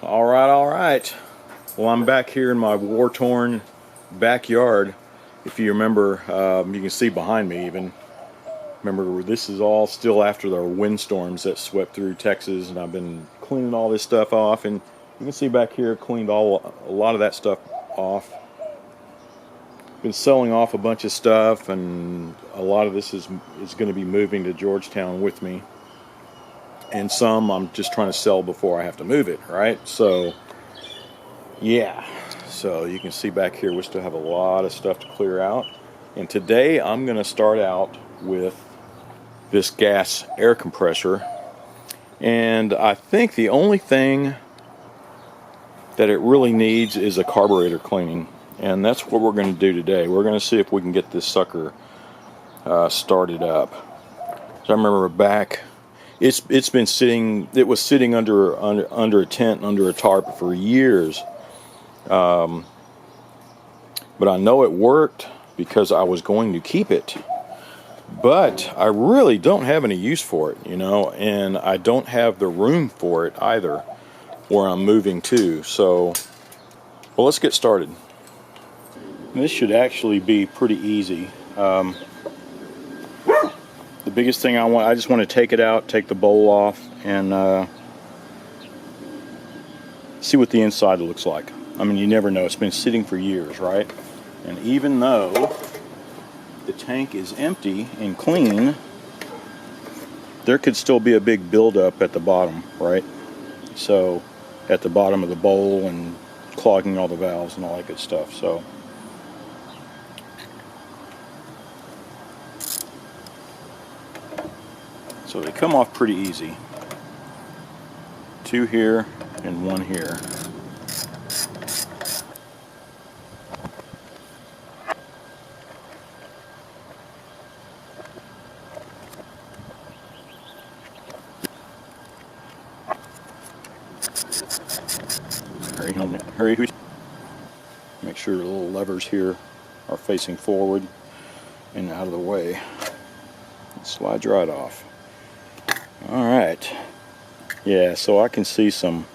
All right. Well, I'm back here in my war-torn backyard. If you remember, you can see behind me even. Remember, this is all still after the windstorms that swept through Texas, and I've been cleaning all this stuff off. And you can see back here, cleaned a lot of that stuff off. Been selling off a bunch of stuff, and a lot of this is going to be moving to Georgetown with me. And some I'm just trying to sell before I have to move it, right? So, yeah. So you can see back here we still have a lot of stuff to clear out. And today I'm going to start out with this gas air compressor. And I think the only thing that it really needs is a carburetor cleaning. And that's what we're going to do today. We're going to see if we can get this sucker started up. So I remember back, it's been sitting. It was sitting under a tent, under a tarp for years. But I know it worked because I was going to keep it. But I really don't have any use for it, you know, and I don't have the room for it either, where I'm moving to. So, well, let's get started. This should actually be pretty easy. The biggest thing I just want to take it out, take the bowl off, and see what the inside looks like. I mean, you never know. It's been sitting for years, right? And even though the tank is empty and clean, there could still be a big buildup at the bottom, right? So, at the bottom of the bowl and clogging all the valves and all that good stuff. So they come off pretty easy. 2 here and 1 here. Hurry. Make sure the little levers here are facing forward and out of the way. It slides right off. Alright, yeah, so I can see some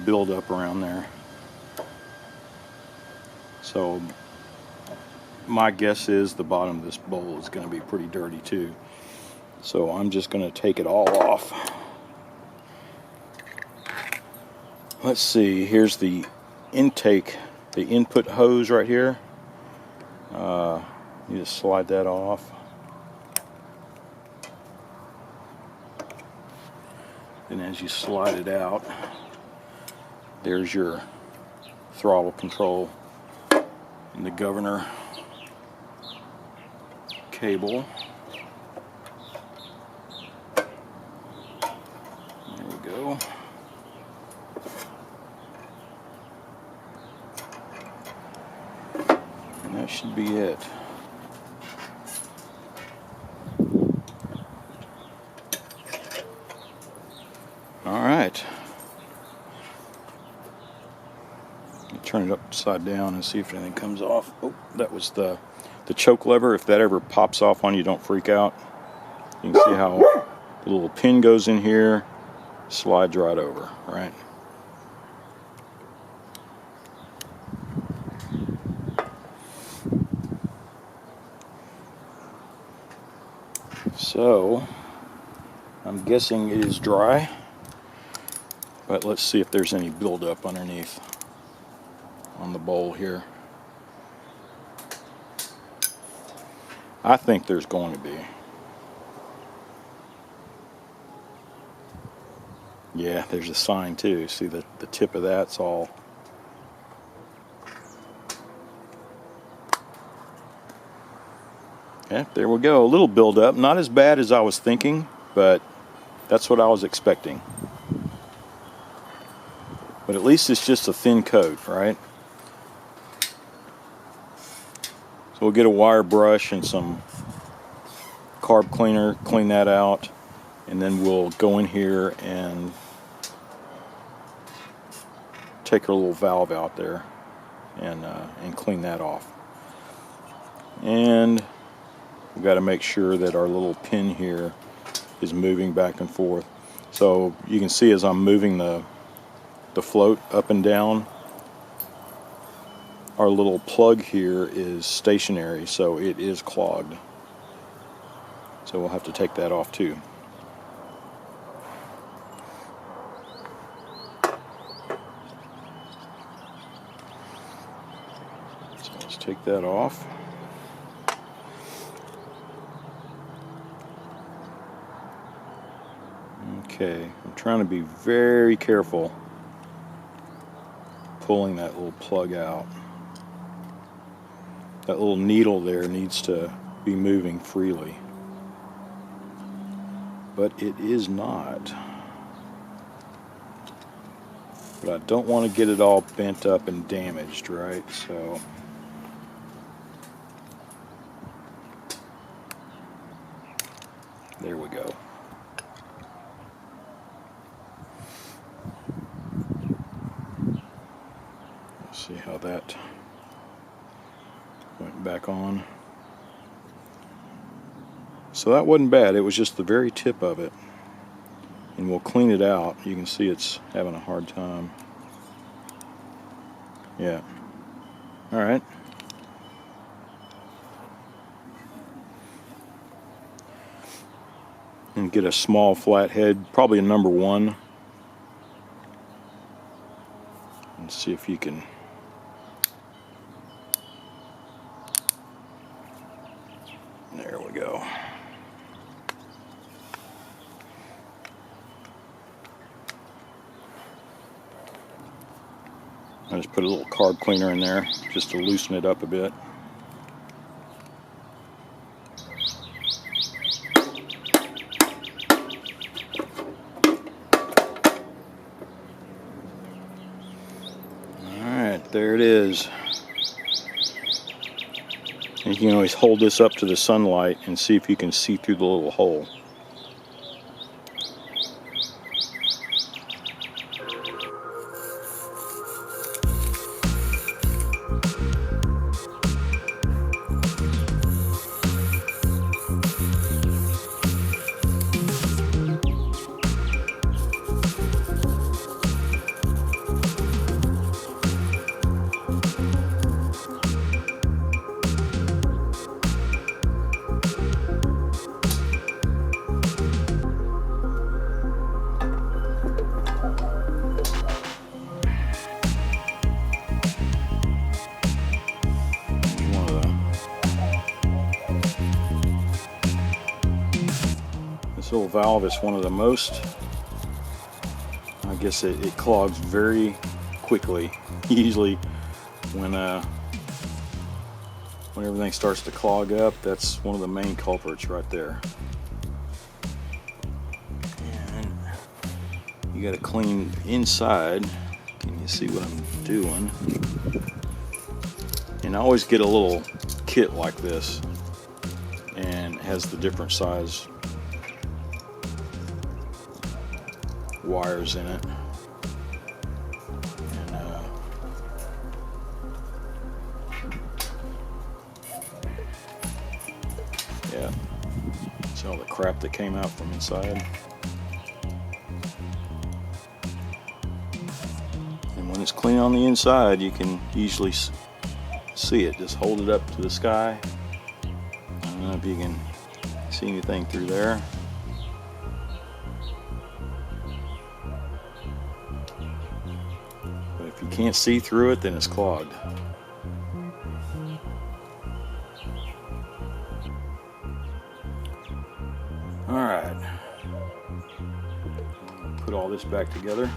buildup around there. So my guess is the bottom of this bowl is going to be pretty dirty too. So I'm just going to take it all off. Let's see, here's the intake, the input hose right here. You just slide that off. And as you slide it out, there's your throttle control and the governor cable. There we go. And that should be it. Alright. Turn it upside down and see if anything comes off. Oh, that was the choke lever. If that ever pops off on you, don't freak out. You can see how the little pin goes in here, slides right over, right? So, I'm guessing it is dry, but let's see if there's any buildup underneath on the bowl here. I think there's going to be. Yeah, there's a sign too. See the tip of that's all. Yeah, there we go. A little buildup. Not as bad as I was thinking, but that's what I was expecting. But at least it's just a thin coat, right? So we'll get a wire brush and some carb cleaner, clean that out, and then we'll go in here and take our little valve out there and clean that off. And we've got to make sure that our little pin here is moving back and forth. So you can see as I'm moving the float up and down, our little plug here is stationary, so it is clogged. So we'll have to take that off too. So let's take that off. Okay, I'm trying to be very careful pulling that little plug out. That little needle there needs to be moving freely, but it is not. But I don't want to get it all bent up and damaged, right? So there we go. Let's see how that went back on. So that wasn't bad, it was just the very tip of it. And we'll clean it out. You can see it's having a hard time. Yeah. Alright. And get a small flathead, probably a number 1. And see if you can. There we go. I just put a little carb cleaner in there just to loosen it up a bit. Alright, there it is. And you can always hold this up to the sunlight and see if you can see through the little hole. This little valve is one of the most, I guess it clogs very quickly. Usually when everything starts to clog up, that's one of the main culprits right there. And you got to clean inside. Can you see what I'm doing? And I always get a little kit like this, and it has the different size wires in it. And yeah, see all the crap that came out from inside. And when it's clean on the inside, you can easily see it. Just hold it up to the sky. I don't know if you can see anything through there. But if you can't see through it, then it's clogged. Alright. Put all this back together.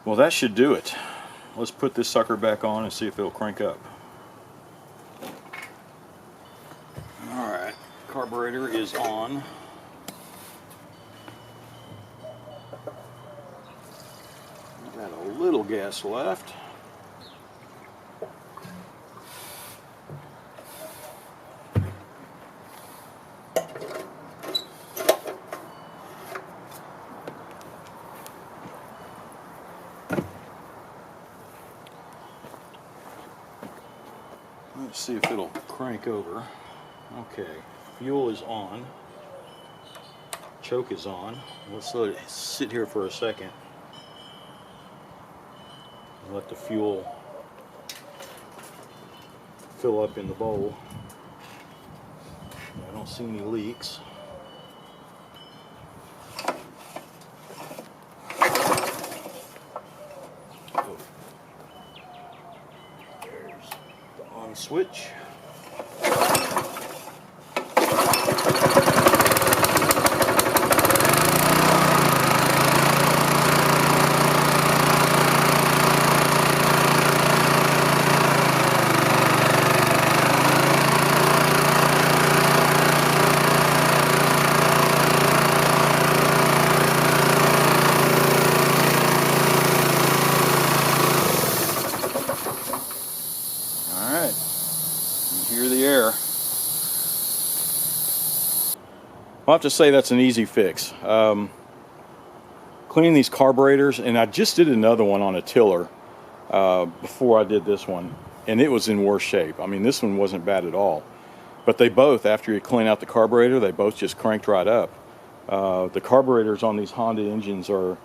Well, that should do it. Let's put this sucker back on and see if it'll crank up. Alright, carburetor is on. Got a little gas left. see if it'll crank over. Okay, fuel is on. Choke is on. Let's let it sit here for a second. And let the fuel fill up in the bowl. I don't see any leaks. Oh. There's the on switch. Alright, you hear the air. I'll have to say that's an easy fix. Cleaning these carburetors, and I just did another one on a tiller before I did this one, and it was in worse shape. I mean, this one wasn't bad at all. But they both, after you clean out the carburetor, they both just cranked right up. The carburetors on these Honda engines are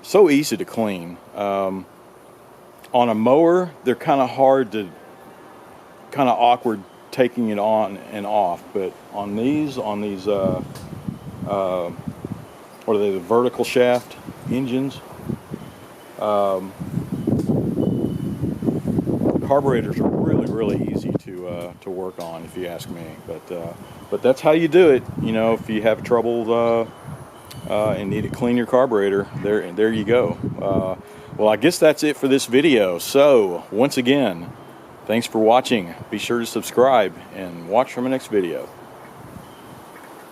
so easy to clean. On a mower, they're kind of awkward taking it on and off, but on these what are they, the vertical shaft engines, carburetors are really easy to work on, if you ask me. But that's how you do it. You know, if you have trouble and need to clean your carburetor, there you go. Well, I guess that's it for this video. So once again, thanks for watching. Be sure to subscribe and watch for my next video.